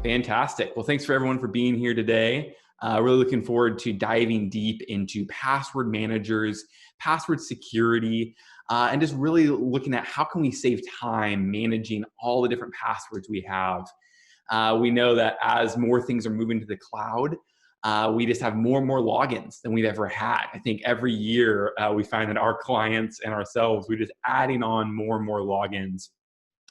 Fantastic. Well, thanks for everyone for being here today. Really looking forward to diving deep into password managers, password security, and just really looking at how can we save time managing all the different passwords we have. We know that as more things are moving to the cloud, we just have more and more logins than we've ever had. I think every year we find that our clients and ourselves, we're just adding on more and more logins.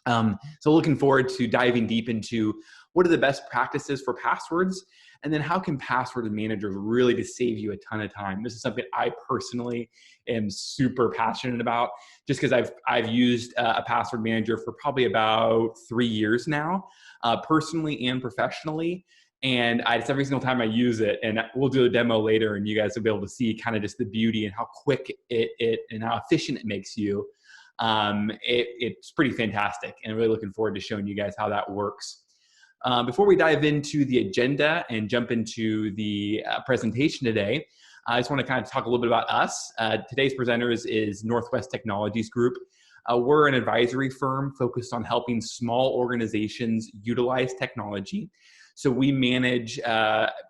So looking forward to diving deep into what are the best practices for passwords, and then how can password managers really just save you a ton of time. This is something I personally am super passionate about, just because I've used a password manager for probably about 3 years now, personally and professionally. And it's every single time I use it, and we'll do a demo later, and you guys will be able to see kind of just the beauty and how quick it and how efficient it makes you. It's pretty fantastic, and I'm really looking forward to showing you guys how that works. Before we dive into the agenda and jump into the presentation today, I just want to kind of talk a little bit about us. Today's presenters is Northwest Technologies Group. We're an advisory firm focused on helping small organizations utilize technology. So we manage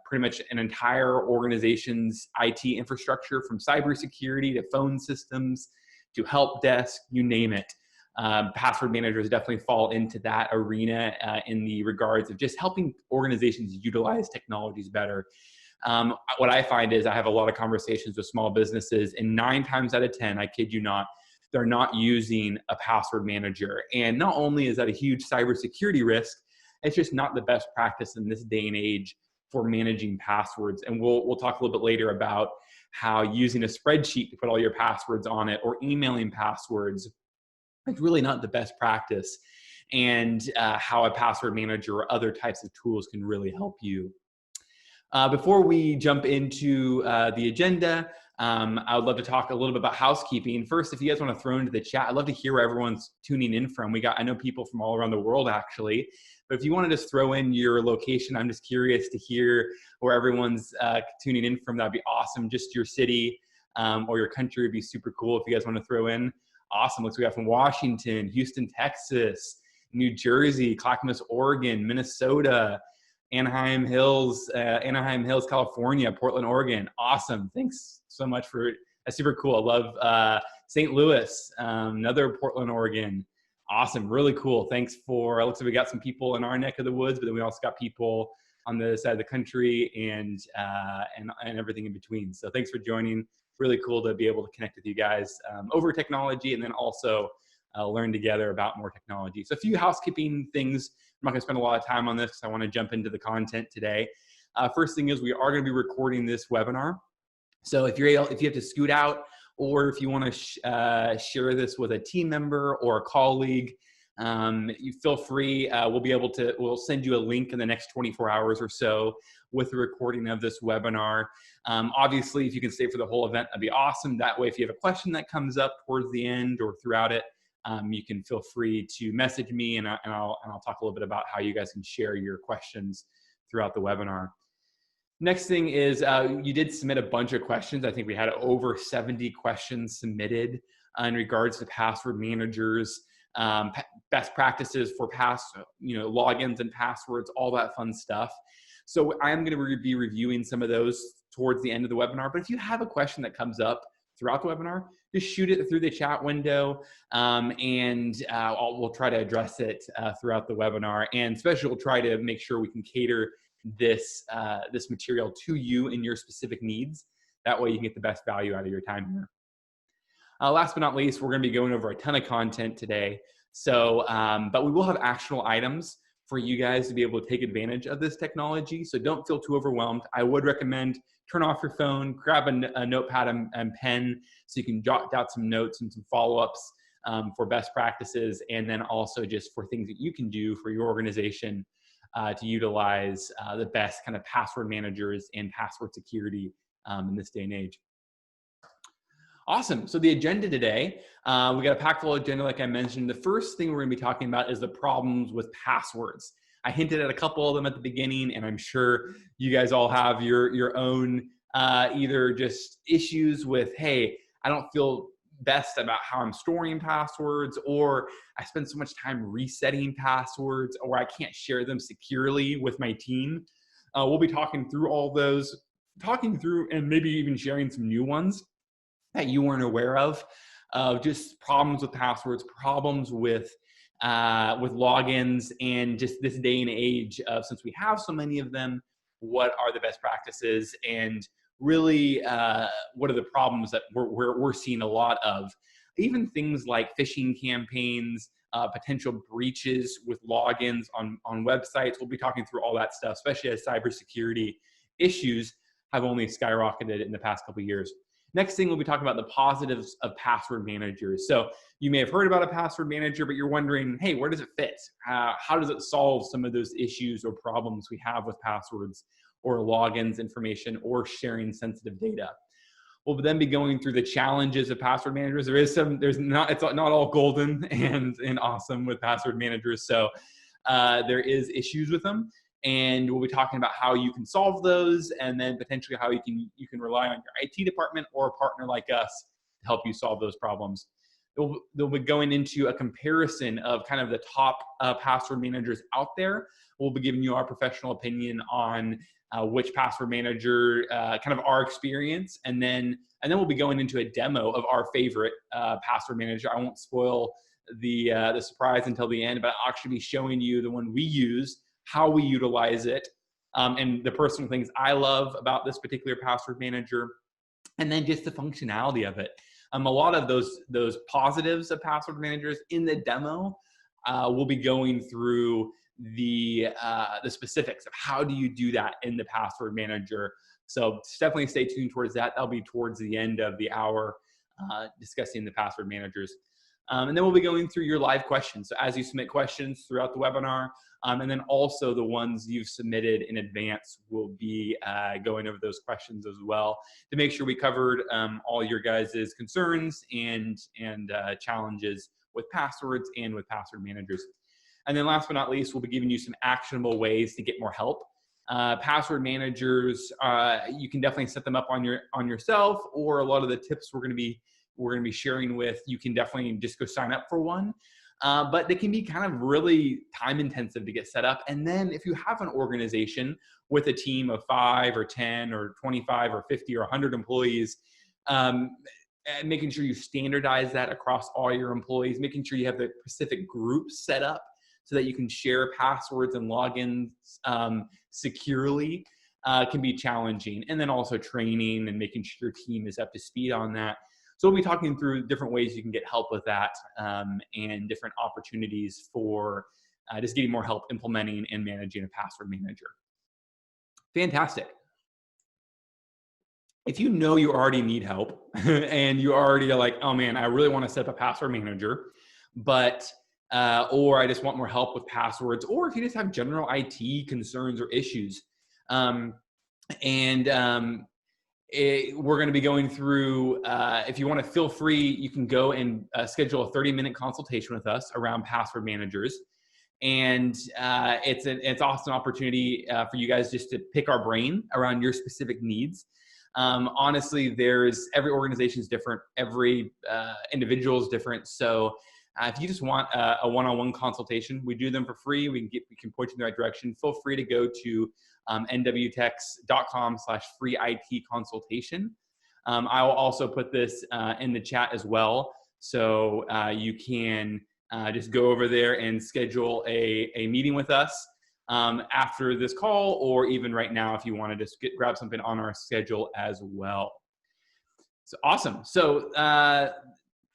pretty much an entire organization's IT infrastructure, from cybersecurity to phone systems to help desk, you name it. Password managers definitely fall into that arena in the regards of just helping organizations utilize technologies better. What I find is I have a lot of conversations with small businesses, and 9 times out of 10, I kid you not, they're not using a password manager. And not only is that a huge cybersecurity risk, it's just not the best practice in this day and age for managing passwords. And we'll talk a little bit later about how using a spreadsheet to put all your passwords on it, or emailing passwords, it's really not the best practice, and how a password manager or other types of tools can really help you. Before we jump into the agenda, I would love to talk a little bit about housekeeping. First, if you guys want to throw into the chat, I'd love to hear where everyone's tuning in from. I know people from all around the world, actually. But if you want to just throw in your location, I'm just curious to hear where everyone's tuning in from. That'd be awesome. Just your city or your country would be super cool if you guys want to throw in. Awesome. Looks like we got from Washington, Houston, Texas, New Jersey, Clackamas, Oregon, Minnesota, Anaheim Hills, California, Portland, Oregon. Awesome. Thanks so much for that's super cool. I love St. Louis, another Portland, Oregon. Awesome. Really cool. Thanks for, it looks like we got some people in our neck of the woods, but then we also got people on the side of the country and everything in between. So thanks for joining. Really cool to be able to connect with you guys over technology, and then also learn together about more technology. So a few housekeeping things. I'm not going to spend a lot of time on this because I want to jump into the content today. First thing is we are going to be recording this webinar. So if you have to scoot out, or if you want to share this with a team member or a colleague, you feel free. We'll send you a link in the next 24 hours or so with the recording of this webinar. Obviously, if you can stay for the whole event, that'd be awesome. That way, if you have a question that comes up towards the end or throughout it, you can feel free to message me, and I'll talk a little bit about how you guys can share your questions throughout the webinar. Next thing is you did submit a bunch of questions. I think we had over 70 questions submitted in regards to password managers, best practices for logins and passwords, all that fun stuff. So I'm going to be reviewing some of those towards the end of the webinar. But if you have a question that comes up throughout the webinar, just shoot it through the chat window, and we'll try to address it throughout the webinar. And especially, we'll try to make sure we can cater this material to you and your specific needs. That way you can get the best value out of your time here. Last but not least, we're going to be going over a ton of content today. So, but we will have actionable items for you guys to be able to take advantage of this technology. So don't feel too overwhelmed. I would recommend turn off your phone, grab a notepad and pen so you can jot down some notes and some follow-ups for best practices, and then also just for things that you can do for your organization to utilize the best kind of password managers and password security in this day and age. Awesome. So the agenda today, we got a packed full agenda, like I mentioned. The first thing we're going to be talking about is the problems with passwords. I hinted at a couple of them at the beginning, and I'm sure you guys all have your own either just issues with, hey, I don't feel best about how I'm storing passwords, or I spend so much time resetting passwords, or I can't share them securely with my team. We'll be talking through all those, talking through and maybe even sharing some new ones that you weren't aware of, just problems with passwords, problems with logins, and just this day and age of, since we have so many of them, what are the best practices, and really what are the problems that we're seeing a lot of. Even things like phishing campaigns, potential breaches with logins on websites. We'll be talking through all that stuff, especially as cybersecurity issues have only skyrocketed in the past couple of years. Next thing, we'll be talking about the positives of password managers. So you may have heard about a password manager, but you're wondering, hey, where does it fit? How does it solve some of those issues or problems we have with passwords or logins information or sharing sensitive data? We'll then be going through the challenges of password managers. It's not all golden and awesome with password managers. So there is issues with them. And we'll be talking about how you can solve those, and then potentially how you can rely on your IT department or a partner like us to help you solve those problems. They'll be going into a comparison of kind of the top password managers out there. We'll be giving you our professional opinion on which password manager, kind of our experience, and then we'll be going into a demo of our favorite password manager. I won't spoil the surprise until the end, but I'll actually be showing you the one we use, how we utilize it, and the personal things I love about this particular password manager, and then just the functionality of it. A lot of those positives of password managers in the demo, we'll be going through the specifics of how do you do that in the password manager. So definitely stay tuned towards that. That'll be towards the end of the hour, discussing the password managers. And then we'll be going through your live questions. So as you submit questions throughout the webinar, and then also the ones you've submitted in advance, we'll be going over those questions as well to make sure we covered all your guys' concerns and challenges with passwords and with password managers. And then last but not least, we'll be giving you some actionable ways to get more help. Password managers, you can definitely set them up on yourself, or a lot of the tips we're going to be sharing with, you can definitely just go sign up for one. But they can be kind of really time intensive to get set up. And then if you have an organization with a team of 5 or 10 or 25 or 50 or 100 employees, and making sure you standardize that across all your employees, making sure you have the specific groups set up so that you can share passwords and logins securely, can be challenging. And then also training and making sure your team is up to speed on that. So we'll be talking through different ways you can get help with that, and different opportunities for just getting more help implementing and managing a password manager. Fantastic. If you know you already need help and you already are like, oh man, I really want to set up a password manager, but or I just want more help with passwords, or if you just have general IT concerns or issues, we're going to be going through, if you want to, feel free, you can go and schedule a 30-minute consultation with us around password managers. And it's an awesome opportunity for you guys just to pick our brain around your specific needs. Honestly, every organization is different. Every individual is different. So if you just want a one-on-one consultation, we do them for free. We can point you in the right direction. Feel free to go to nwtex.com/free IT consultation. I will also put this in the chat as well. So you can just go over there and schedule a meeting with us after this call, or even right now if you want to just grab something on our schedule as well. So awesome. So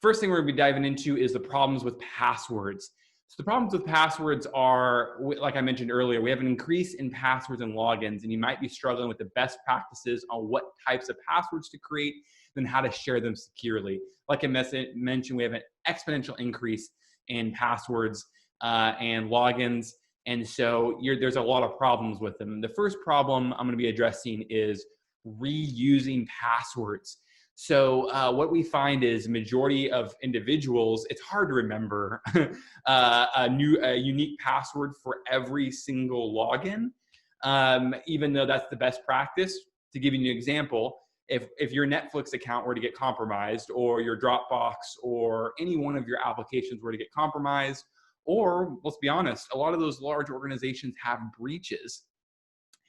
first thing we're going to be diving into is the problems with passwords. So the problems with passwords are, like I mentioned earlier, we have an increase in passwords and logins, and you might be struggling with the best practices on what types of passwords to create and how to share them securely. Like I mentioned, we have an exponential increase in passwords and logins, and so there's a lot of problems with them. The first problem I'm going to be addressing is reusing passwords. So what we find is majority of individuals, it's hard to remember a unique password for every single login, even though that's the best practice. To give you an example, if your Netflix account were to get compromised, or your Dropbox, or any one of your applications were to get compromised, or let's be honest, a lot of those large organizations have breaches.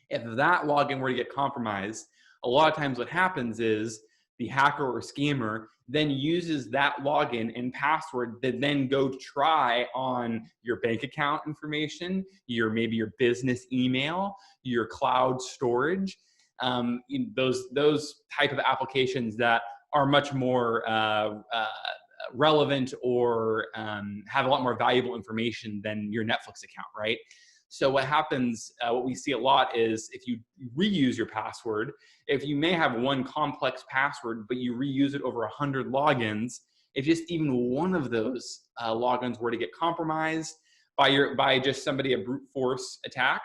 If that login were to get compromised, a lot of times what happens is the hacker or scammer then uses that login and password to then go try on your bank account information, maybe your business email, your cloud storage, those type of applications that are much more relevant, or have a lot more valuable information than your Netflix account, right? So what happens, what we see a lot is if you reuse your password, if you may have one complex password, but you reuse it over 100 logins, if just even one of those logins were to get compromised by just somebody, a brute force attack,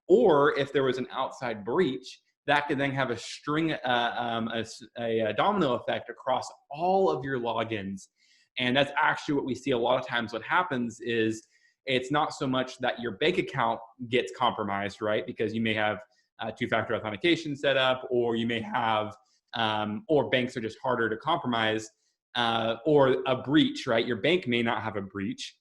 or if there was an outside breach, that could then have a string, a domino effect across all of your logins. And that's actually what we see a lot of times. What happens is it's not so much that your bank account gets compromised, right? Because you may have two-factor authentication set up, or you may have, or banks are just harder to compromise, or a breach, right? Your bank may not have a breach,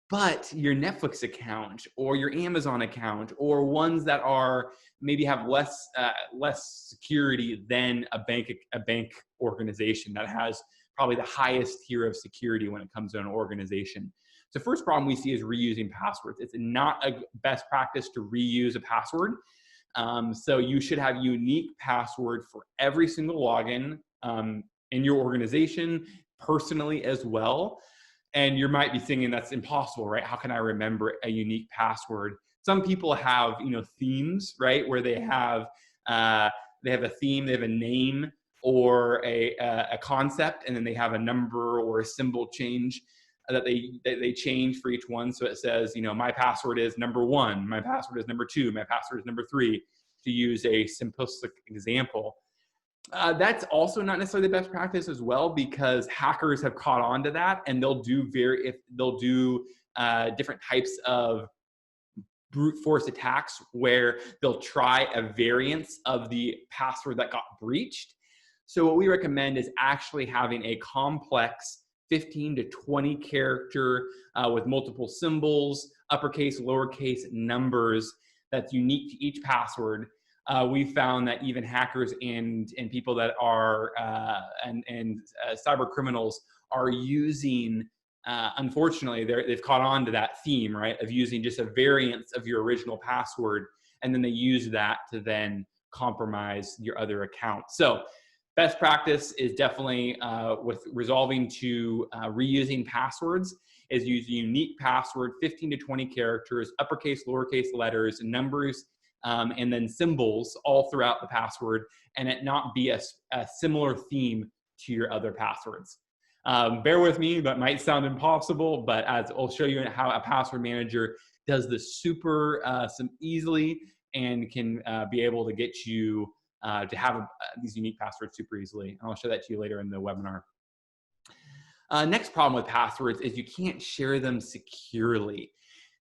but your Netflix account or your Amazon account, or ones that are maybe have less security than a bank organization that has probably the highest tier of security when it comes to an organization. The first problem we see is reusing passwords. It's not a best practice to reuse a password. So you should have unique password for every single login in your organization, personally as well. And you might be thinking that's impossible, right? How can I remember a unique password? Some people have, themes, right, where they have a theme, they have a name or a concept, and then they have a number or a symbol change that they change for each one. So it says, my password is number 1, my password is number 2, my password is number 3, to use a simplistic example. That's also not necessarily the best practice as well, because hackers have caught on to that, and they'll do different types of brute force attacks where they'll try a variance of the password that got breached. So what we recommend is actually having a complex 15 to 20 character with multiple symbols, uppercase, lowercase numbers, that's unique to each password. We found that even hackers and people that are cyber criminals are using, unfortunately, they've caught on to that theme, right, of using just a variance of your original password, and then they use that to then compromise your other account. So best practice is definitely with resolving to reusing passwords is use a unique password, 15 to 20 characters, uppercase, lowercase letters, numbers, and then symbols all throughout the password, and it not be a similar theme to your other passwords. Bear with me, that might sound impossible, but as I'll show you how a password manager does this super easily, and can be able to get you to have these unique passwords super easily. And I'll show that to you later in the webinar. Next problem with passwords is you can't share them securely.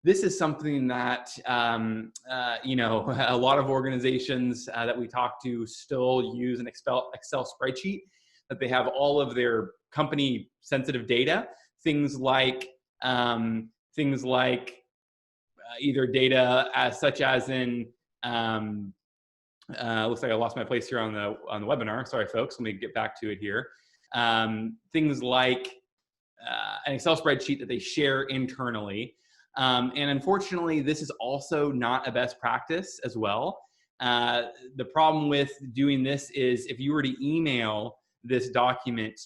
This is something that, a lot of organizations that we talk to still use an Excel spreadsheet, that they have all of their company sensitive data, things like either data such as in, looks like I lost my place here on the webinar. Sorry, folks. Let me get back to it here. Things like an Excel spreadsheet that they share internally. And unfortunately, this is also not a best practice as well. The problem with doing this is if you were to email this document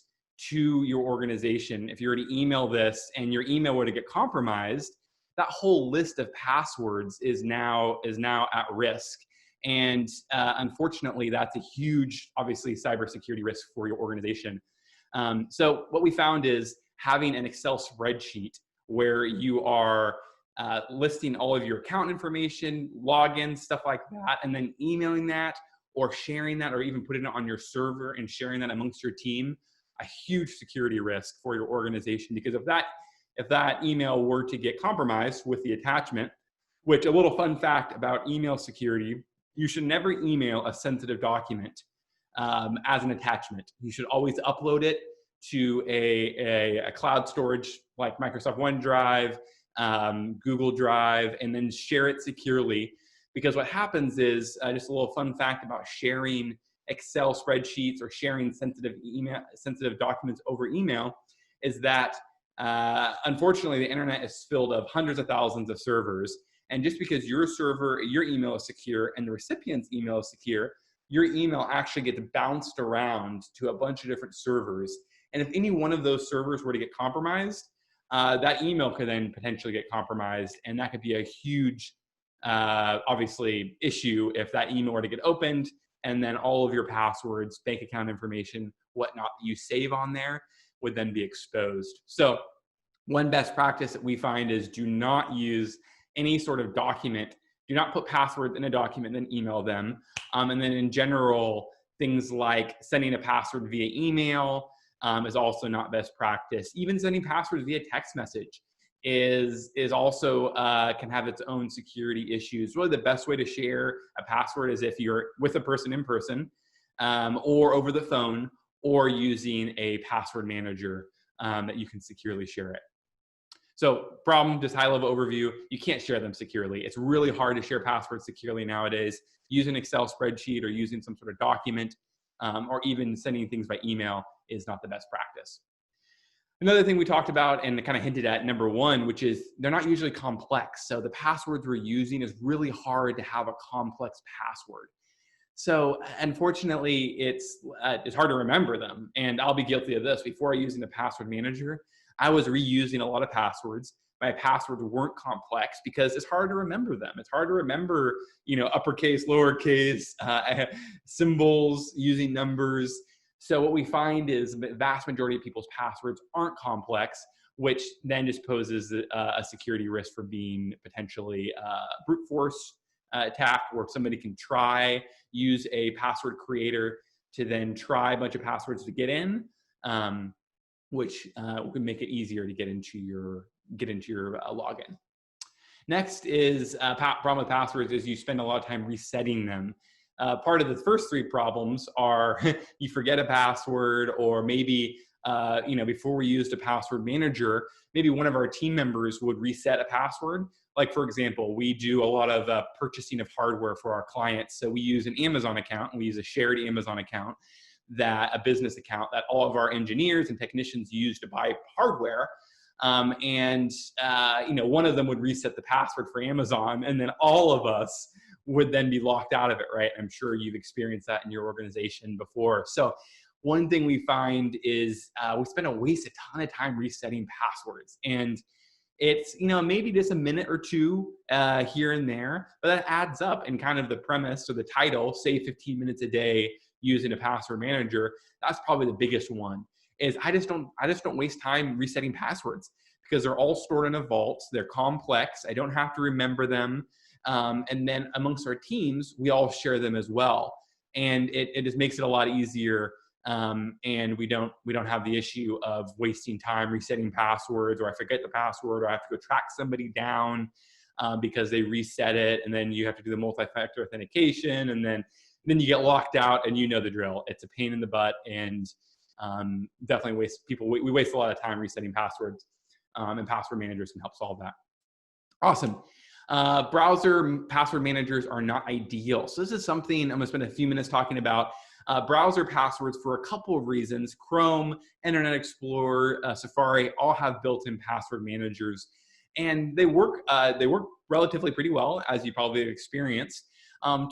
to your organization, if you were to email this and your email were to get compromised, that whole list of passwords is now at risk. And unfortunately, that's a huge, obviously, cybersecurity risk for your organization. So what we found is having an Excel spreadsheet where you are listing all of your account information, logins, stuff like that, and then emailing that or sharing that, or even putting it on your server and sharing that amongst your team, a huge security risk for your organization. Because if that email were to get compromised with the attachment, which, a little fun fact about email security, you should never email a sensitive document as an attachment. You should always upload it to a cloud storage like Microsoft OneDrive, Google Drive, and then share it securely. Because what happens is, just a little fun fact about sharing Excel spreadsheets or sharing sensitive documents over email, is that unfortunately the internet is filled of hundreds of thousands of servers. And just because your email is secure and the recipient's email is secure, your email actually gets bounced around to a bunch of different servers. And if any one of those servers were to get compromised, that email could then potentially get compromised. And that could be a huge, obviously, issue if that email were to get opened, and then all of your passwords, bank account information, whatnot that you save on there would then be exposed. So one best practice that we find is do not use any sort of document. Do not put passwords in a document, then email them. And then in general, things like sending a password via email is also not best practice. Even sending passwords via text message is also can have its own security issues. Really, the best way to share a password is if you're with a person in person, or over the phone, or using a password manager that you can securely share it. So problem, just high level overview, you can't share them securely. It's really hard to share passwords securely nowadays. Using an Excel spreadsheet or using some sort of document, or even sending things by email is not the best practice. Another thing we talked about and kind of hinted at, number one, which is they're not usually complex. So the passwords we're using is really hard to have a complex password. So unfortunately, it's hard to remember them. And I'll be guilty of this. Before using the password manager, I was reusing a lot of passwords. My passwords weren't complex because it's hard to remember them. It's hard to remember, uppercase, lowercase, symbols, using numbers. So what we find is the vast majority of people's passwords aren't complex, which then just poses a security risk for being potentially brute force attacked, where somebody can use a password creator to then try a bunch of passwords to get in, which would make it easier to get into your login. Next is problem with passwords is you spend a lot of time resetting them. Part of the first three problems are you forget a password, or maybe before we used a password manager, maybe one of our team members would reset a password. Like, for example, we do a lot of purchasing of hardware for our clients. So we use an Amazon account, and we use a shared Amazon account, a business account that all of our engineers and technicians use to buy hardware. One of them would reset the password for Amazon, and then all of us would then be locked out of it, right? I'm sure you've experienced that in your organization before. So one thing we find is we waste a ton of time resetting passwords. And it's, maybe just a minute or two here and there, but that adds up. And kind of the premise or the title, save 15 minutes a day using a password manager, that's probably the biggest one. Is I just don't waste time resetting passwords because they're all stored in a vault. They're complex. I don't have to remember them. And then amongst our teams, we all share them as well. And it just makes it a lot easier. And we don't have the issue of wasting time resetting passwords, or I forget the password, or I have to go track somebody down because they reset it. And then you have to do the multi-factor authentication. And then you get locked out, and you know the drill. It's a pain in the butt, and definitely we waste a lot of time resetting passwords, and password managers can help solve that. Awesome. Browser password managers are not ideal. So this is something I'm going to spend a few minutes talking about. Browser passwords for a couple of reasons. Chrome, Internet Explorer, Safari all have built-in password managers, and they work relatively pretty well, as you probably have experienced.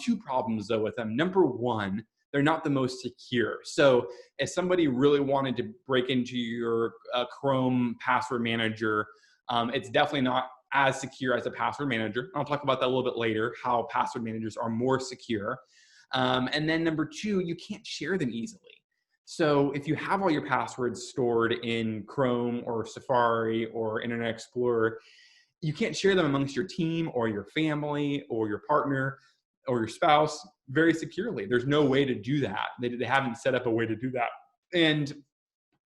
Two problems though with them. Number one, they're not the most secure. So if somebody really wanted to break into your Chrome password manager, it's definitely not as secure as a password manager. I'll talk about that a little bit later, how password managers are more secure. And then number two, you can't share them easily. So if you have all your passwords stored in Chrome or Safari or Internet Explorer, you can't share them amongst your team or your family or your partner or your spouse very securely. There's no way to do that. They haven't set up a way to do that. And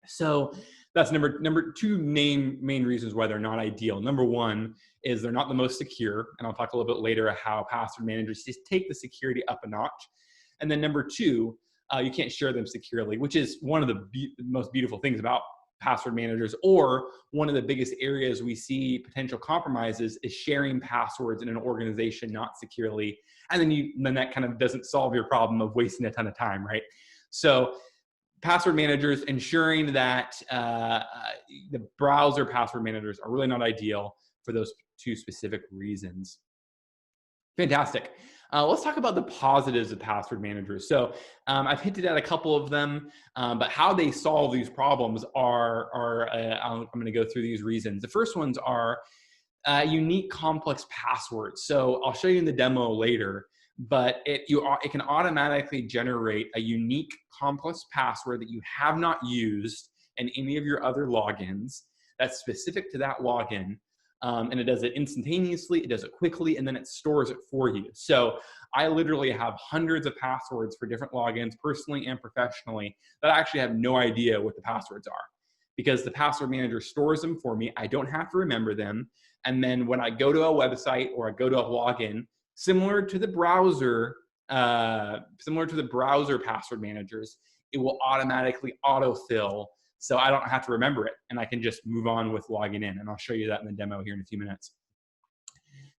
so that's number two main reasons why they're not ideal. Number one is they're not the most secure. And I'll talk a little bit later how password managers just take the security up a notch. And then number two, you can't share them securely, which is one of the most beautiful things about password managers, or one of the biggest areas we see potential compromises is sharing passwords in an organization not securely. And then that kind of doesn't solve your problem of wasting a ton of time, right? So password managers, ensuring that the browser password managers are really not ideal for those two specific reasons. Fantastic. Let's talk about the positives of password managers. So I've hinted at a couple of them, but how they solve these problems I'm going to go through these reasons. The first ones are unique complex passwords. So I'll show you in the demo later, but it can automatically generate a unique complex password that you have not used in any of your other logins that's specific to that login. And it does it instantaneously, it does it quickly, and then it stores it for you. So I literally have hundreds of passwords for different logins, personally and professionally, that I actually have no idea what the passwords are, because the password manager stores them for me. I don't have to remember them. And then when I go to a website or I go to a login, similar to the browser password managers, it will automatically autofill, so I don't have to remember it, and I can just move on with logging in. And I'll show you that in the demo here in a few minutes.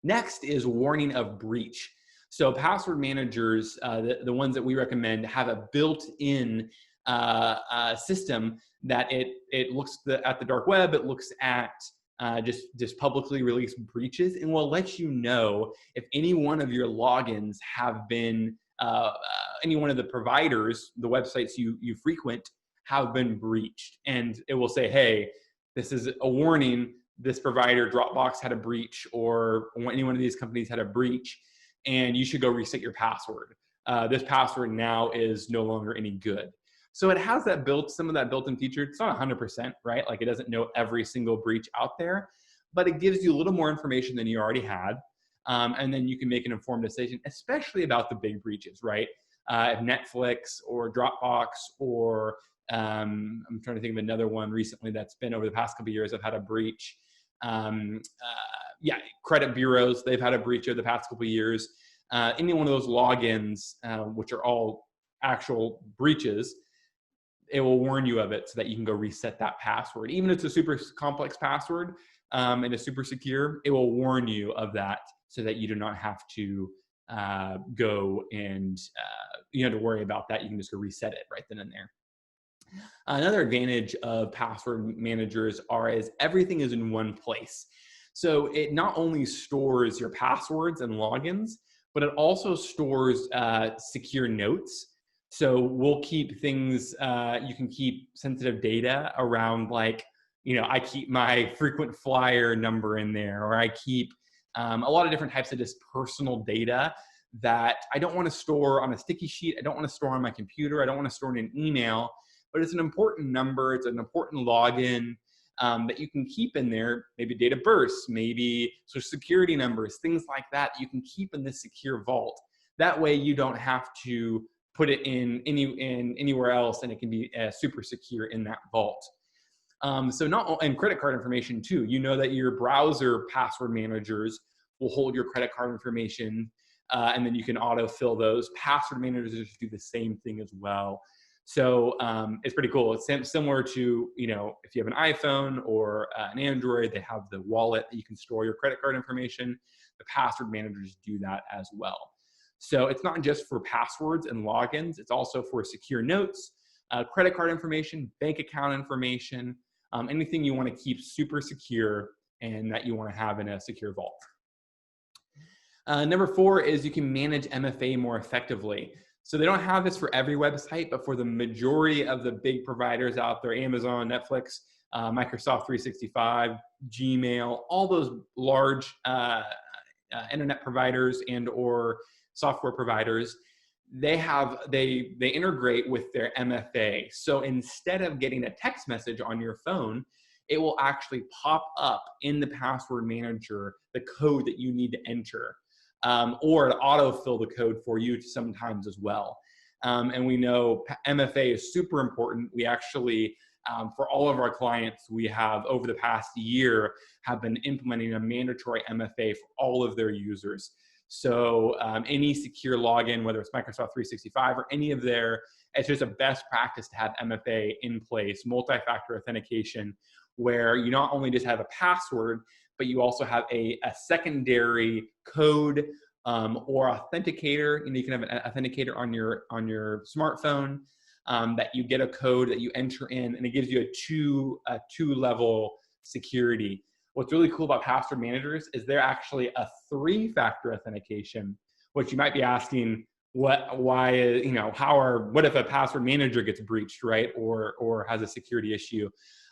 Next is warning of breach. So password managers, the ones that we recommend, have a built-in system that it looks at the dark web, it looks at just publicly released breaches, and will let you know if any one of your logins have been, any one of the providers, the websites you frequent, have been breached. And it will say, hey, this is a warning, this provider, Dropbox, had a breach, or any one of these companies had a breach, and you should go reset your password. This password now is no longer any good. So it has that some of that built-in feature. It's not 100%, right? Like, it doesn't know every single breach out there, but it gives you a little more information than you already had. And then you can make an informed decision, especially about the big breaches, right? If Netflix or Dropbox or I'm trying to think of another one recently that's been over the past couple of years, I've had a breach. Credit bureaus, they've had a breach over the past couple of years. Any one of those logins, which are all actual breaches, it will warn you of it so that you can go reset that password. Even if it's a super complex password and it's super secure, it will warn you of that so that you do not have to go and you have to worry about that. You can just go reset it right then and there. Another advantage of password managers is everything is in one place. So it not only stores your passwords and logins, but it also stores secure notes. So we'll keep things, you can keep sensitive data around, like, I keep my frequent flyer number in there, or I keep a lot of different types of just personal data that I don't want to store on a sticky sheet. I don't want to store on my computer. I don't want to store in an email, but it's an important number. It's an important login that you can keep in there, maybe date of birth, maybe social security numbers, things like that you can keep in this secure vault. That way you don't have to put it in anywhere else, and it can be super secure in that vault. And credit card information too. You know that your browser password managers will hold your credit card information, and then you can autofill those. Password managers do the same thing as well. So it's pretty cool. It's similar to, if you have an iPhone or an Android, they have the wallet that you can store your credit card information. The password managers do that as well. So it's not just for passwords and logins, it's also for secure notes, credit card information, bank account information, anything you want to keep super secure and that you want to have in a secure vault. Number 4 is you can manage MFA more effectively. So they don't have this for every website, but for the majority of the big providers out there, Amazon, Netflix, Microsoft 365, Gmail, all those large internet providers and or software providers, they integrate with their MFA. So instead of getting a text message on your phone, it will actually pop up in the password manager the code that you need to enter. Or to autofill the code for you sometimes as well. And we know MFA is super important. We actually For all of our clients, we have over the past year have been implementing a mandatory MFA for all of their users. So any secure login, whether it's Microsoft 365 or any of their, it's just a best practice to have MFA in place, multi-factor authentication, where you not only just have a password, but you also have a secondary code or authenticator. You can have an authenticator on your smartphone that you get a code that you enter in, and it gives you a two-level security. What's really cool about password managers is they're actually a 3-factor authentication, which you might be asking, what if a password manager gets breached, right? Or has a security issue?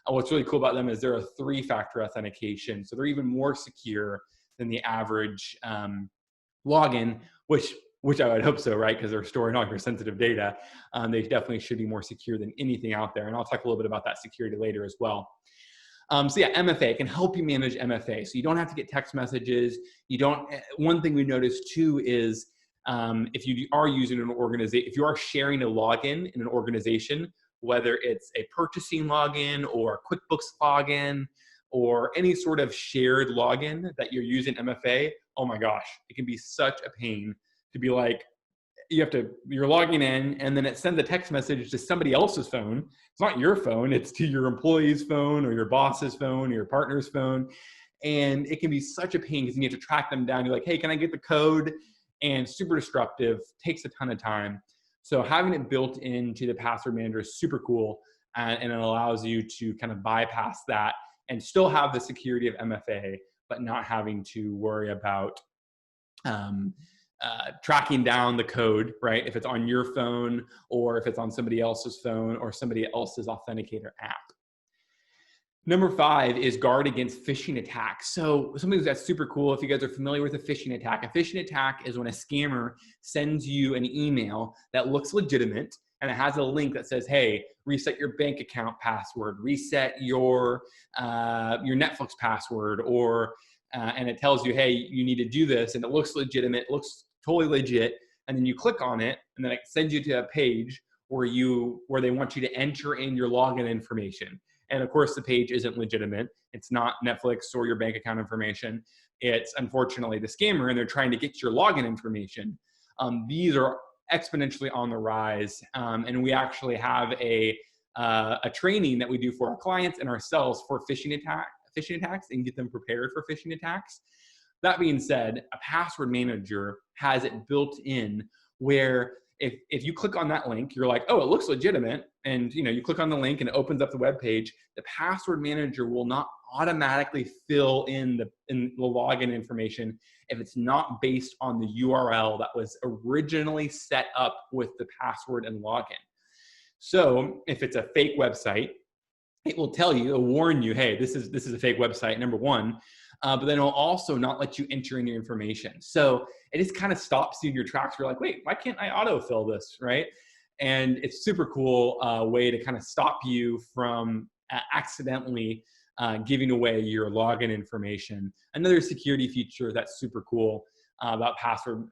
What's really cool about them is they're a 3-factor authentication. So they're even more secure than the average login, which I would hope so, right? Because they're storing all your sensitive data. They definitely should be more secure than anything out there. And I'll talk a little bit about that security later as well. So yeah, MFA can help you manage MFA. So you don't have to get text messages. One thing we noticed too is if you are using an organization, if you are sharing a login in an organization, whether it's a purchasing login or a QuickBooks login or any sort of shared login that you're using MFA, oh my gosh, it can be such a pain to be like, you're logging in and then it sends a text message to somebody else's phone. It's not your phone, it's to your employee's phone or your boss's phone or your partner's phone. And it can be such a pain because you have to track them down. You're like, hey, can I get the code? And super disruptive, takes a ton of time. So having it built into the password manager is super cool. And it allows you to kind of bypass that and still have the security of MFA, but not having to worry about tracking down the code, right? If it's on your phone or if it's on somebody else's phone or somebody else's authenticator app. Number 5 is guard against phishing attacks. So something that's super cool, if you guys are familiar with a phishing attack is when a scammer sends you an email that looks legitimate and it has a link that says, hey, reset your bank account password, reset your Netflix password, or and it tells you, hey, you need to do this, and it looks legitimate, it looks totally legit, and then you click on it, and then it sends you to a page where they want you to enter in your login information. And of course, the page isn't legitimate. It's not Netflix or your bank account information. It's unfortunately the scammer, and they're trying to get your login information. These are exponentially on the rise, and we actually have a training that we do for our clients and ourselves for phishing attacks and get them prepared for phishing attacks. That being said, a password manager has it built in where if you click on that link, you're like, oh, it looks legitimate. And you click on the link and it opens up the web page. The password manager will not automatically fill in the login information if it's not based on the URL that was originally set up with the password and login. So if it's a fake website, it will tell you, it'll warn you, hey, this is a fake website, number one. But then it'll also not let you enter in your information. So it just kind of stops you in your tracks. You're like, wait, why can't I autofill this, right? And it's super cool way to kind of stop you from accidentally giving away your login information. Another security feature that's super cool about password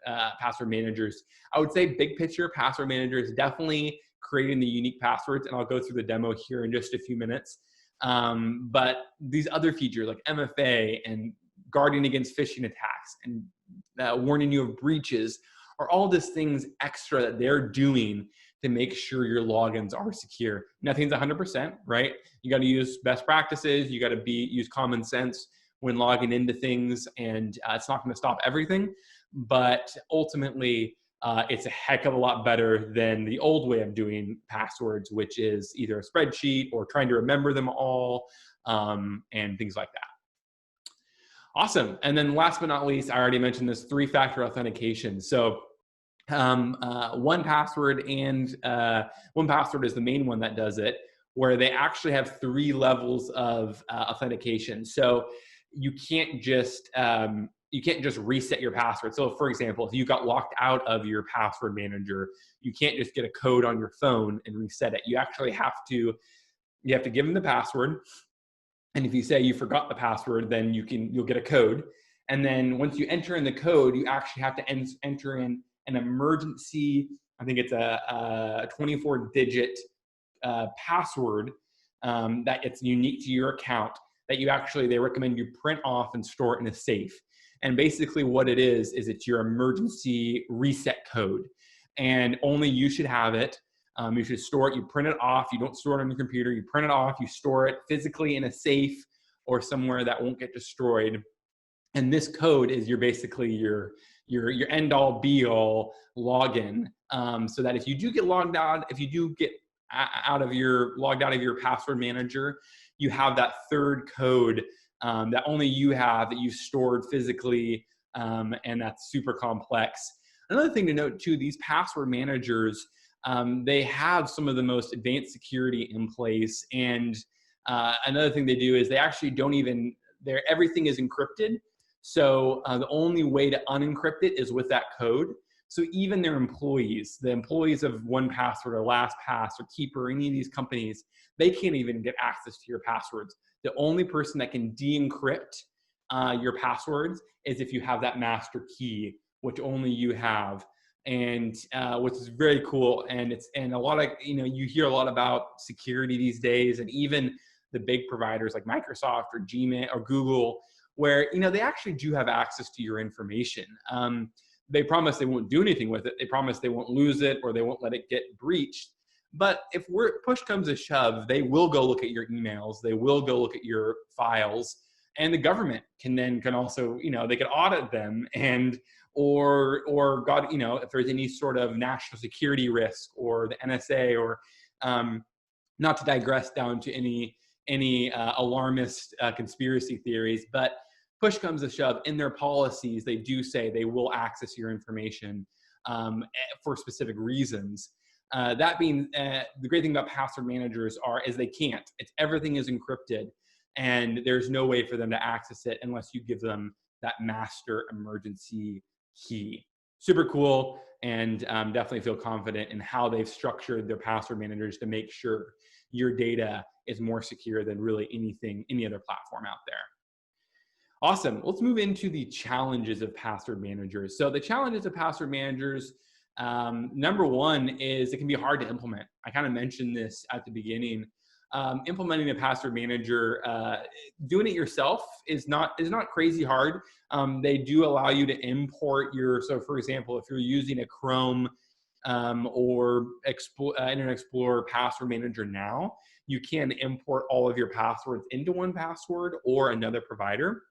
managers. I would say big picture, password manager is definitely creating the unique passwords, and I'll go through the demo here in just a few minutes. But these other features like MFA and guarding against phishing attacks and warning you of breaches are all these things extra that they're doing to make sure your logins are secure. Nothing's 100%, right? You got to use best practices. You got to use common sense when logging into things, and it's not going to stop everything. But ultimately, it's a heck of a lot better than the old way of doing passwords, which is either a spreadsheet or trying to remember them all and things like that. Awesome. And then last but not least, I already mentioned this 3-factor authentication. So 1Password is the main one that does it, where they actually have 3 levels of authentication. So you can't just reset your password. So for example, if you got locked out of your password manager, you can't just get a code on your phone and reset it. You actually have to give them the password. And if you say you forgot the password, then you'll get a code. And then once you enter in the code, you actually have to enter in an emergency, I think it's a 24-digit password that it's unique to your account, that they recommend you print off and store it in a safe. And basically what it is it's your emergency reset code. And only you should have it. You should store it, you print it off, you don't store it on your computer, you print it off, you store it physically in a safe or somewhere that won't get destroyed. And this code is basically your end all be all login. So that if you do get logged out, if you do get logged out of your password manager, you have that third code that only you have, that you stored physically, and that's super complex. Another thing to note too, these password managers, they have some of the most advanced security in place. And another thing they do is they actually everything is encrypted. So the only way to unencrypt it is with that code. So even their employees, the employees of 1Password or LastPass or Keeper, any of these companies, they can't even get access to your passwords. The only person that can de-encrypt your passwords is if you have that master key, which only you have. And which is very cool. And a lot of, you hear a lot about security these days, and even the big providers like Microsoft or Gmail or Google, where, they actually do have access to your information. They promise they won't do anything with it. They promise they won't lose it, or they won't let it get breached. But if push comes to shove, they will go look at your emails. They will go look at your files, and the government can also, they can audit them, and or God, if there's any sort of national security risk, or the NSA, or not to digress down to any alarmist conspiracy theories, but push comes to shove, in their policies, they do say they will access your information for specific reasons. That being, the great thing about password managers is they can't. Everything is encrypted, and there's no way for them to access it unless you give them that master emergency key. Super cool, and definitely feel confident in how they've structured their password managers to make sure your data is more secure than really any other platform out there. Awesome. Let's move into the challenges of password managers. So the challenges of password managers, number one is it can be hard to implement. I kind of mentioned this at the beginning. Implementing a password manager, doing it yourself is not crazy hard. They do allow you to import so for example, if you're using a Chrome or Internet Explorer password manager now, you can import all of your passwords into 1Password or another provider.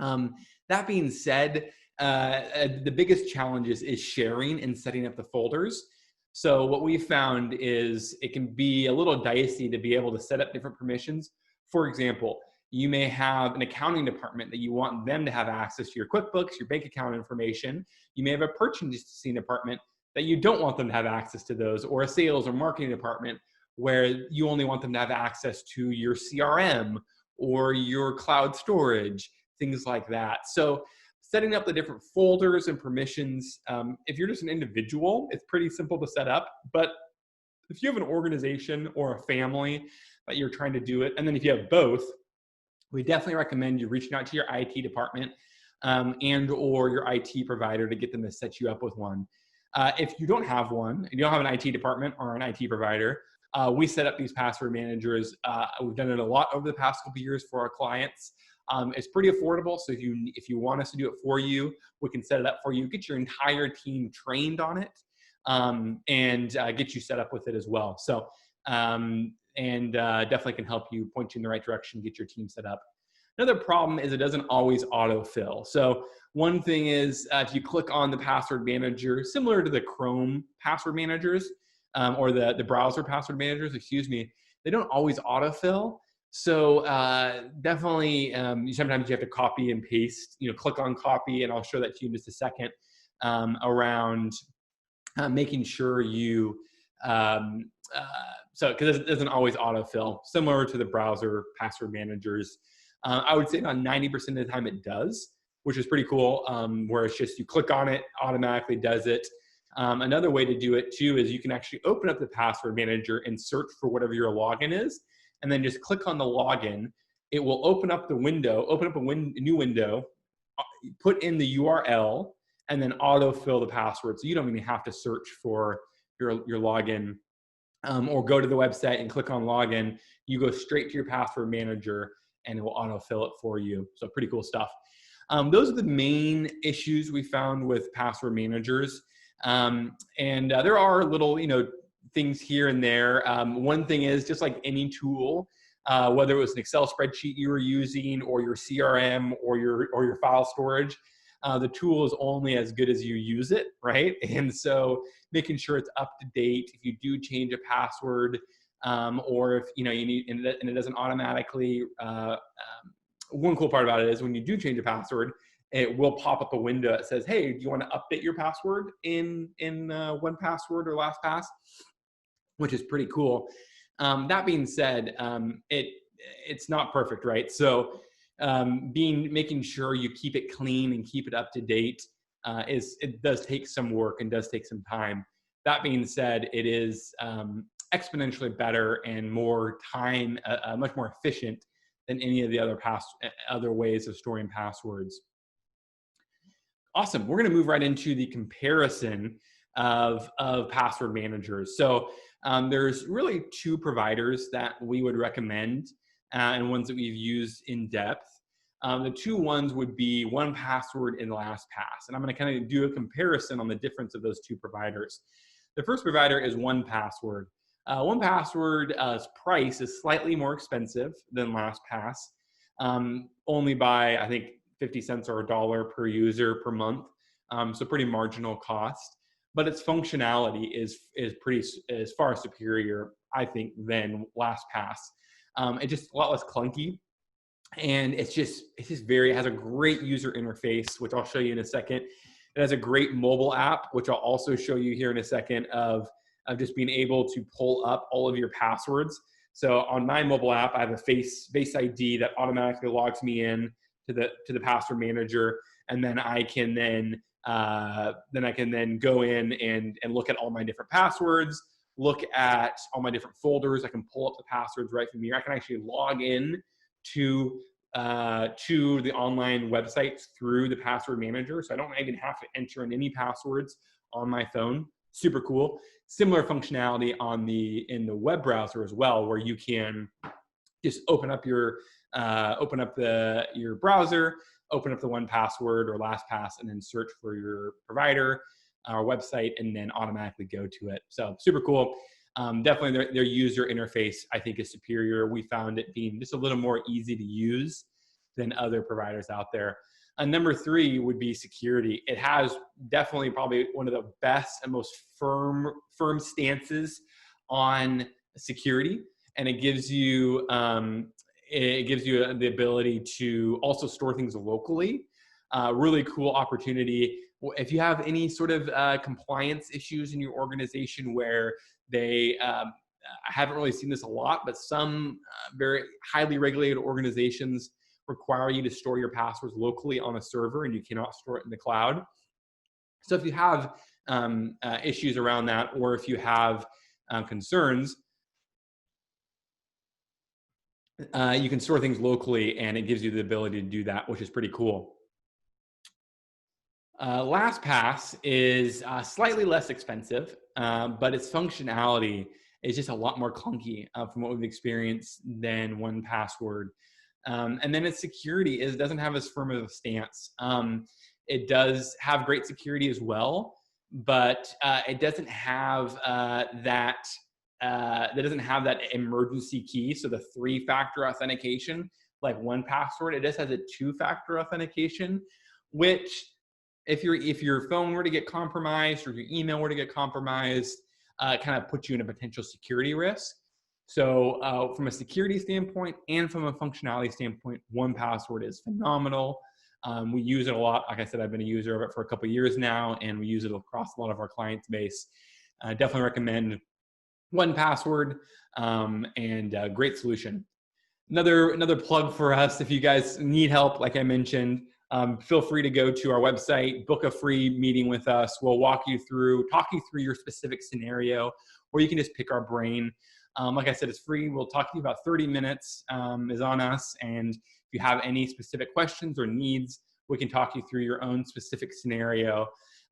That being said, the biggest challenge is sharing and setting up the folders. So what we found is it can be a little dicey to be able to set up different permissions. For example, you may have an accounting department that you want them to have access to your QuickBooks, your bank account information. You may have a purchasing department that you don't want them to have access to those, or a sales or marketing department where you only want them to have access to your CRM or your cloud storage, things like that. So setting up the different folders and permissions, if you're just an individual, it's pretty simple to set up. But if you have an organization or a family that you're trying to do it, and then if you have both, we definitely recommend you reaching out to your IT department and or your IT provider to get them to set you up with one. If you don't have one, you don't have an IT department or an IT provider, we set up these password managers. We've done it a lot over the past couple of years for our clients. It's pretty affordable. So if you want us to do it for you, we can set it up for you, get your entire team trained on it, and get you set up with it as well. So, definitely can help you, point you in the right direction, get your team set up. Another problem is it doesn't always autofill. So one thing is if you click on the password manager, similar to the Chrome password managers, or the browser password managers, they don't always autofill. So definitely, sometimes you have to copy and paste, click on copy, and I'll show that to you in just a second, around making sure you, because it doesn't always autofill, similar to the browser password managers. I would say about 90% of the time it does, which is pretty cool, where it's just you click on it, automatically does it. Another way to do it too is you can actually open up the password manager and search for whatever your login is, and then just click on the login. It will open up the window, a new window, put in the URL, and then autofill the password. So you don't even have to search for your login or go to the website and click on login, you go straight to your password manager and it will autofill it for you. So pretty cool stuff. Those are the main issues we found with password managers. There are little, things here and there. One thing is, just like any tool, whether it was an Excel spreadsheet you were using or your CRM or your file storage, the tool is only as good as you use it, right? And so making sure it's up to date. If you do change a password, or if you need and it doesn't automatically. One cool part about it is when you do change a password, it will pop up a window that says, "Hey, do you want to update your password in 1Password or LastPass?" Which is pretty cool. That being said, it's not perfect, right? So making sure you keep it clean and keep it up to date it does take some work and does take some time. That being said, it is exponentially better and more time, much more efficient than any of the other ways of storing passwords. Awesome. We're going to move right into the comparison of password managers. So there's really two providers that we would recommend and ones that we've used in depth. The two ones would be 1Password and LastPass. And I'm going to kind of do a comparison on the difference of those two providers. The first provider is 1Password. 1Password's price is slightly more expensive than LastPass, only by, I think, 50 cents or $1 per user per month. So pretty marginal cost, but its functionality is far superior, I think, than LastPass. It's just a lot less clunky, and it has a great user interface, which I'll show you in a second. It has a great mobile app, which I'll also show you here in a second, of just being able to pull up all of your passwords. So on my mobile app, I have a Face ID that automatically logs me in to the password manager, and then I can go in and look at all my different passwords, look at all my different folders. I can pull up the passwords right from here. I can actually log in to the online website through the password manager, so I don't even have to enter in any passwords on my phone. Super cool. Similar functionality in the web browser as well, where you can just open up your browser, open up the 1Password or LastPass, and then search for your provider or website, and then automatically go to it. So super cool. Definitely their user interface, I think, is superior. We found it being just a little more easy to use than other providers out there. Number three would be security. It has definitely probably one of the best and most firm stances on security, and it gives you the ability to also store things locally. Really cool opportunity. If you have any sort of compliance issues in your organization where I haven't really seen this a lot, but some very highly regulated organizations require you to store your passwords locally on a server, and you cannot store it in the cloud. So if you have issues around that, or if you have concerns, you can store things locally, and it gives you the ability to do that, which is pretty cool. LastPass is slightly less expensive, but its functionality is just a lot more clunky from what we've experienced than 1Password. And then its security doesn't have as firm of a stance. It does have great security as well, but it doesn't have that doesn't have that emergency key. So the 3-factor authentication, like 1Password, it just has a 2-factor authentication, which if your phone were to get compromised or your email were to get compromised, kind of puts you in a potential security risk. So from a security standpoint and from a functionality standpoint, 1Password is phenomenal. We use it a lot. Like I said, I've been a user of it for a couple of years now, and we use it across a lot of our client base. Definitely recommend 1Password, and great solution. Another plug for us, if you guys need help, like I mentioned, feel free to go to our website, book a free meeting with us. We'll talk you through your specific scenario, or you can just pick our brain. Like I said, it's free. We'll talk to you about 30 minutes is on us. And if you have any specific questions or needs, we can talk you through your own specific scenario.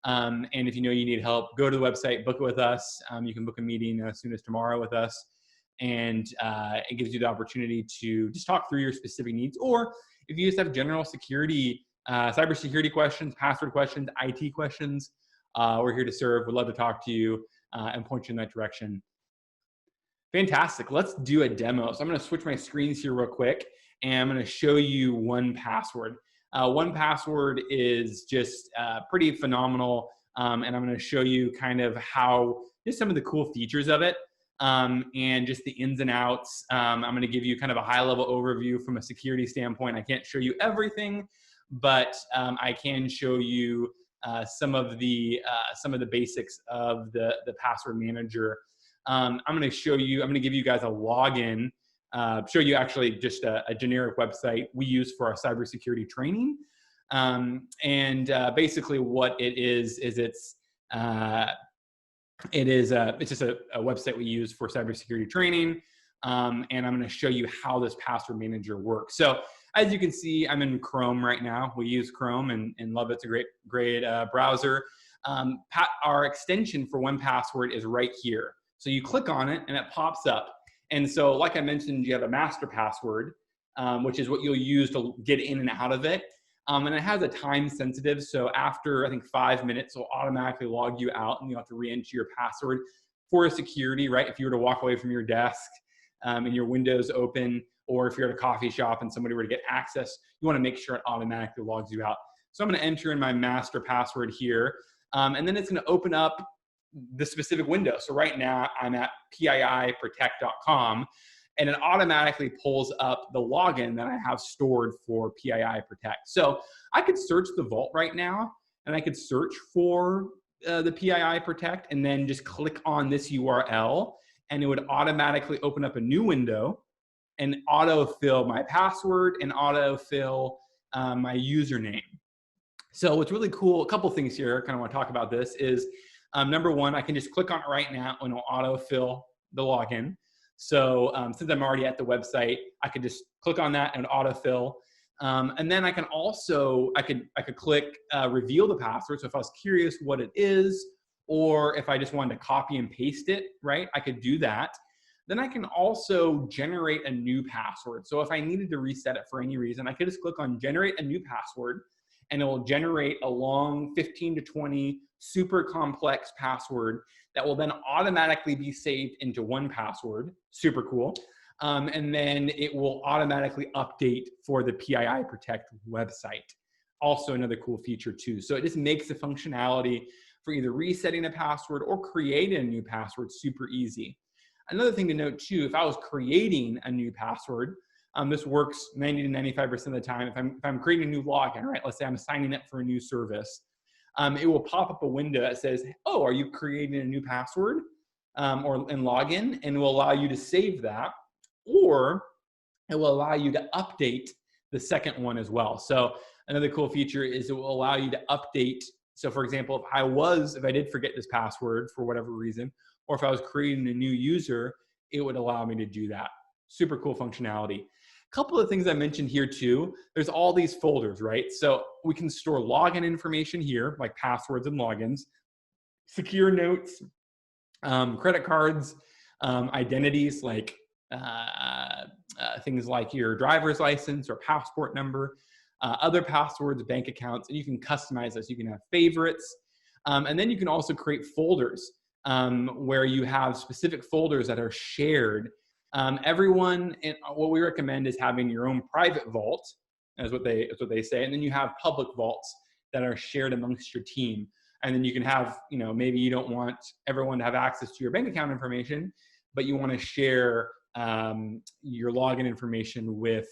And if you know you need help, go to the website, book it with us. You can book a meeting as soon as tomorrow with us. And it gives you the opportunity to just talk through your specific needs. Or if you just have general security, cybersecurity questions, password questions, IT questions, we're here to serve. We'd love to talk to you and point you in that direction. Fantastic. Let's do a demo. So I'm going to switch my screens here real quick, and I'm going to show you 1Password. 1Password is just pretty phenomenal, and I'm going to show you kind of how, just some of the cool features of it, and just the ins and outs. I'm going to give you kind of a high-level overview from a security standpoint. I can't show you everything, but I can show you some of the basics of the password manager. I'm going to give you guys a login, show you actually just a generic website we use for our cybersecurity training. Basically what it is it's just a website we use for cybersecurity training. And I'm going to show you how this password manager works. So as you can see, I'm in Chrome right now. We use Chrome and love it. It's a great browser. Our extension for 1Password is right here. So you click on it and it pops up. And so like I mentioned, you have a master password, which is what you'll use to get in and out of it. And it has a time sensitive. So after, I think, 5 minutes, it'll automatically log you out and you'll have to re-enter your password for security, right? If you were to walk away from your desk and your window's open, or if you're at a coffee shop and somebody were to get access, you want to make sure it automatically logs you out. So I'm going to enter in my master password here. And then it's going to open up the specific window. So right now I'm at PIIprotect.com, and it automatically pulls up the login that I have stored for PII Protect. So I could search the vault right now, and I could search for the PII Protect, and then just click on this URL, and it would automatically open up a new window and autofill my password and autofill my username. So what's really cool, a couple things here, I kind of want to talk about this, is number one, I can just click on it right now and it'll autofill the login. So since I'm already at the website, I could just click on that and autofill. And then I can also, I could click reveal the password. So if I was curious what it is, or if I just wanted to copy and paste it, right, I could do that. Then I can also generate a new password. So if I needed to reset it for any reason, I could just click on generate a new password, and it will generate a long 15 to 20 super complex password that will then automatically be saved into 1Password. Super cool. And then it will automatically update for the PII Protect website. Also another cool feature too. So it just makes the functionality for either resetting a password or creating a new password super easy. Another thing to note too, if I was creating a new password, this works 90 to 95% of the time. If I'm creating a new login, right? Let's say I'm signing up for a new service. It will pop up a window that says, oh, are you creating a new password and login? And it will allow you to save that, or it will allow you to update the second one as well. So another cool feature is it will allow you to update. So for example, if I did forget this password for whatever reason, or if I was creating a new user, it would allow me to do that. Super cool functionality. A couple of things I mentioned here too, there's all these folders, right? So we can store login information here, like passwords and logins, secure notes, credit cards, identities like things like your driver's license or passport number, other passwords, bank accounts, and you can customize this. You can have favorites, and then you can also create folders where you have specific folders that are shared. What we recommend is having your own private vault, is what they say, and then you have public vaults that are shared amongst your team. And then you can have, maybe you don't want everyone to have access to your bank account information, but you want to share your login information with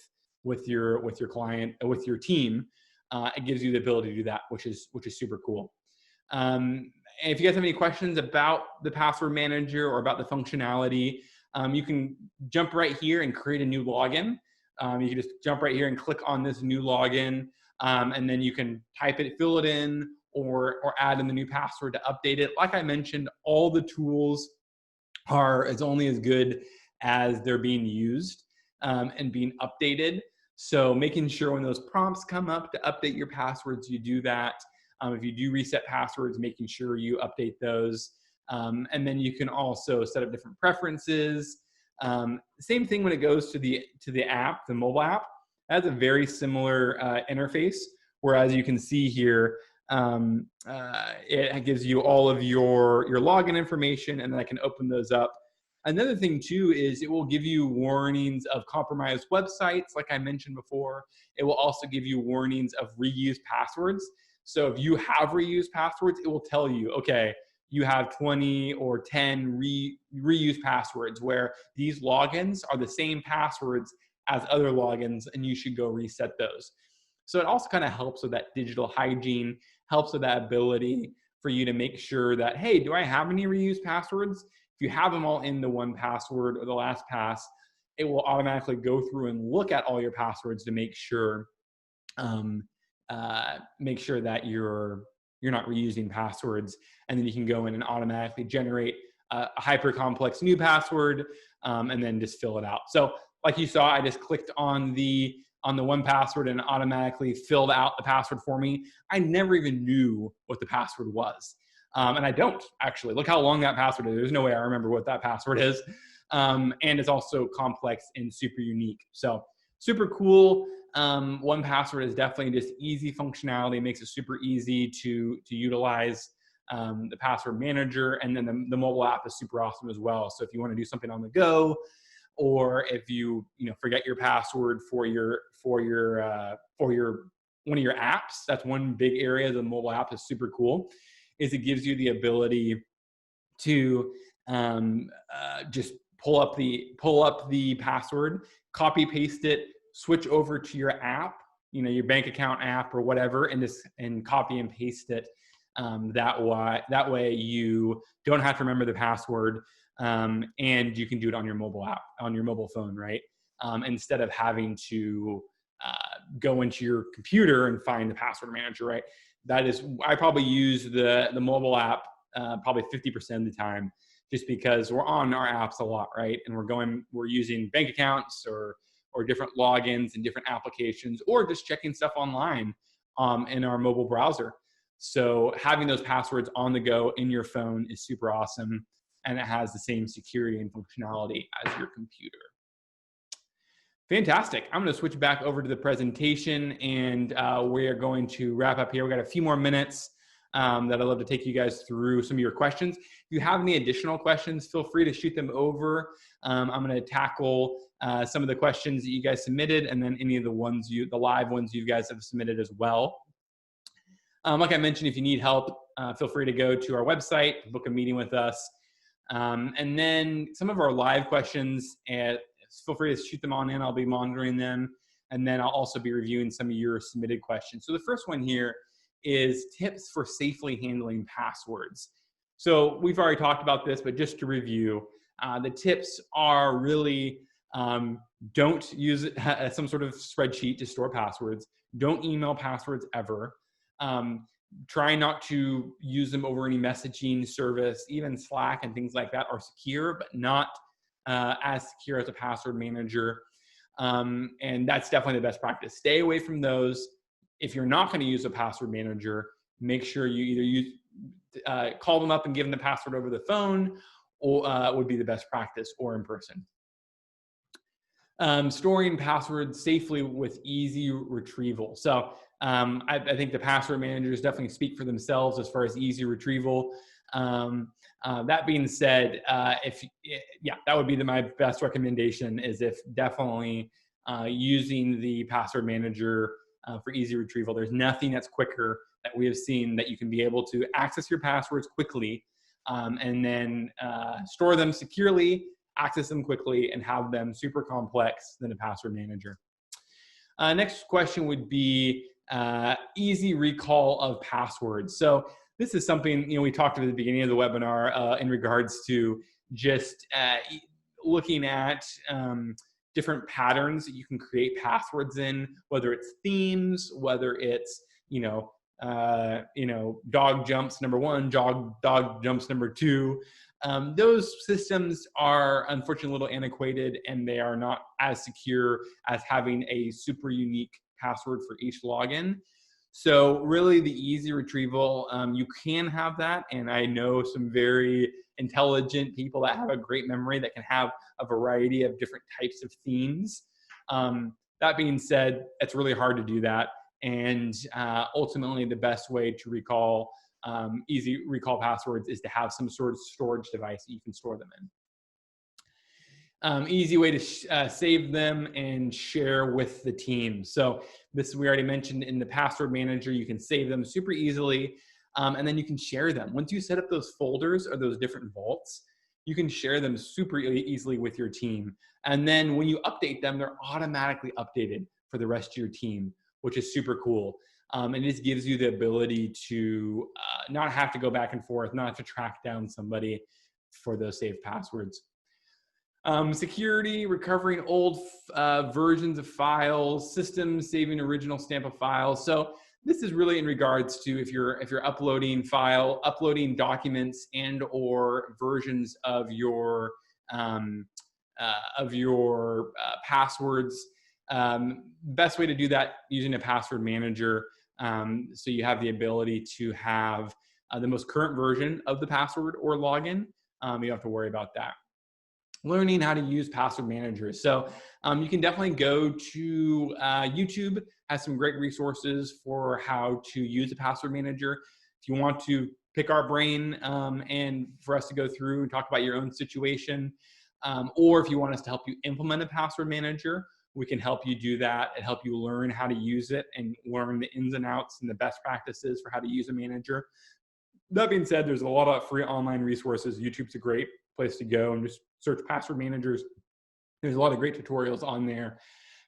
your client, with your team. It gives you the ability to do that, which is super cool. And if you guys have any questions about the password manager or about the functionality, you can jump right here and create a new login. You can just jump right here and click on this new login, and then you can type it, fill it in, or add in the new password to update it. Like I mentioned, all the tools are only as good as they're being used and being updated. So making sure when those prompts come up to update your passwords, you do that. If you do reset passwords, making sure you update those. And then you can also set up different preferences. Same thing when it goes to the app, the mobile app. It has a very similar interface, whereas you can see here, it gives you all of your login information, and then I can open those up. Another thing too is it will give you warnings of compromised websites, like I mentioned before. It will also give you warnings of reused passwords. So if you have reused passwords, it will tell you, okay, you have 20 or 10 reused passwords, where these logins are the same passwords as other logins, and you should go reset those. So it also kind of helps with that digital hygiene, helps with that ability for you to make sure that, hey, do I have any reused passwords? If you have them all in the 1Password or the LastPass, it will automatically go through and look at all your passwords to make sure that you're not reusing passwords, and then you can go in and automatically generate a hyper complex new password, and then just fill it out. So like you saw, I just clicked on the 1Password and automatically filled out the password for me. I never even knew what the password was. And I don't actually. Look how long that password is. There's no way I remember what that password is. And it's also complex and super unique. So super cool. 1Password is definitely just easy functionality. It makes it super easy to utilize the password manager. And then the mobile app is super awesome as well. So if you want to do something on the go, or if you forget your password for one of your apps, that's one big area the mobile app is super cool, is it gives you the ability to just pull up the password, copy paste it, switch over to your app, your bank account app or whatever, and copy and paste it. That way you don't have to remember the password, and you can do it on your mobile app, on your mobile phone, right? Instead of having to go into your computer and find the password manager, right? I probably use the mobile app probably 50% of the time, just because we're on our apps a lot, right? And we're using bank accounts or different logins and different applications, or just checking stuff online in our mobile browser. So having those passwords on the go in your phone is super awesome, and it has the same security and functionality as your computer. Fantastic. I'm going to switch back over to the presentation, and we are going to wrap up here. We've got a few more minutes that I'd love to take you guys through some of your questions. If you have any additional questions, feel free to shoot them over. I'm going to tackle some of the questions that you guys submitted, and then any of the live ones you guys have submitted as well. Like I mentioned, if you need help, feel free to go to our website, book a meeting with us. And then some of our live questions, feel free to shoot them on in. I'll be monitoring them. And then I'll also be reviewing some of your submitted questions. So the first one here is tips for safely handling passwords. So we've already talked about this, but just to review, the tips are really don't use some sort of spreadsheet to store passwords. Don't email passwords ever. Try not to use them over any messaging service. Even Slack and things like that are secure, but not as secure as a password manager. And that's definitely the best practice. Stay away from those. If you're not going to use a password manager, make sure you either call them up and give them the password over the phone, or would be the best practice, or in person. Storing passwords safely with easy retrieval. So I think the password managers definitely speak for themselves as far as easy retrieval. That being said, that would be my best recommendation, is if definitely using the password manager for easy retrieval. There's nothing that's quicker that we have seen that you can be able to access your passwords quickly, and then store them securely, access them quickly, and have them super complex than a password manager. Next question would be easy recall of passwords. So this is something we talked about at the beginning of the webinar in regards to just looking at different patterns that you can create passwords in, whether it's themes, whether it's dog jumps number 1, dog jumps number 2. Those systems are unfortunately a little antiquated, and they are not as secure as having a super unique password for each login. So really the easy retrieval, you can have that. And I know some very intelligent people that have a great memory that can have a variety of different types of themes. That being said, it's really hard to do that. And ultimately the best way to recall easy recall passwords is to have some sort of storage device that you can store them in. Easy way to save them and share with the team. So this we already mentioned in the password manager, you can save them super easily, and then you can share them. Once you set up those folders or those different vaults, you can share them super easily with your team. And then when you update them, they're automatically updated for the rest of your team, which is super cool. And it just gives you the ability to not have to go back and forth, not have to track down somebody for those saved passwords. Security, recovering old versions of files, systems saving original stamp of files. So this is really in regards to if you're uploading documents and or versions of your passwords. Best way to do that using a password manager. So you have the ability to have the most current version of the password or login. You don't have to worry about that. Learning how to use password managers. So you can definitely go to YouTube, has some great resources for how to use a password manager. If you want to pick our brain and for us to go through and talk about your own situation, or if you want us to help you implement a password manager, we can help you do that and help you learn how to use it and learn the ins and outs and the best practices for how to use a manager. That being said, there's a lot of free online resources. YouTube's a great place to go and just search password managers. There's a lot of great tutorials on there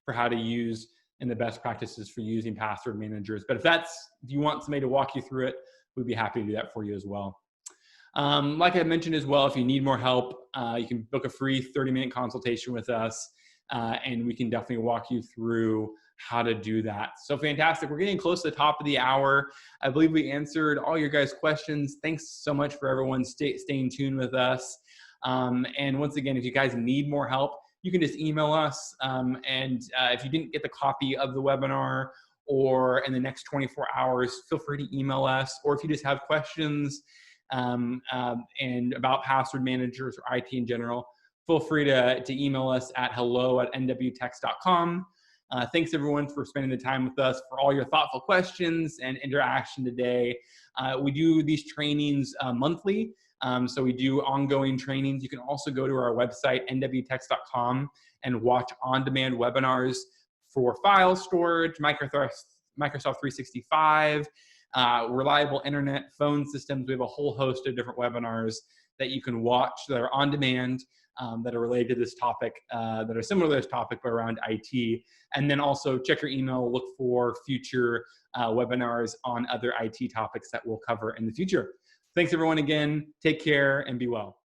for how to use and the best practices for using password managers. But if you want somebody to walk you through it, we'd be happy to do that for you as well. Like I mentioned as well, if you need more help, you can book a free 30-minute consultation with us, and we can definitely walk you through how to do that. So fantastic. We're getting close to the top of the hour. I believe we answered all your guys' questions. Thanks so much for everyone staying tuned with us. And once again, if you guys need more help, you can just email us. If you didn't get the copy of the webinar or in the next 24 hours, feel free to email us. Or if you just have questions and about password managers or IT in general, feel free to email us at hello@nwtext.com. Thanks everyone for spending the time with us, for all your thoughtful questions and interaction today. We do these trainings monthly. So we do ongoing trainings. You can also go to our website, nwtext.com, and watch on-demand webinars for file storage, Microsoft 365, reliable internet, phone systems. We have a whole host of different webinars that you can watch that are on demand, that are related to this topic, that are similar to this topic, but around IT. And then also check your email, look for future webinars on other IT topics that we'll cover in the future. Thanks everyone again. Take care and be well.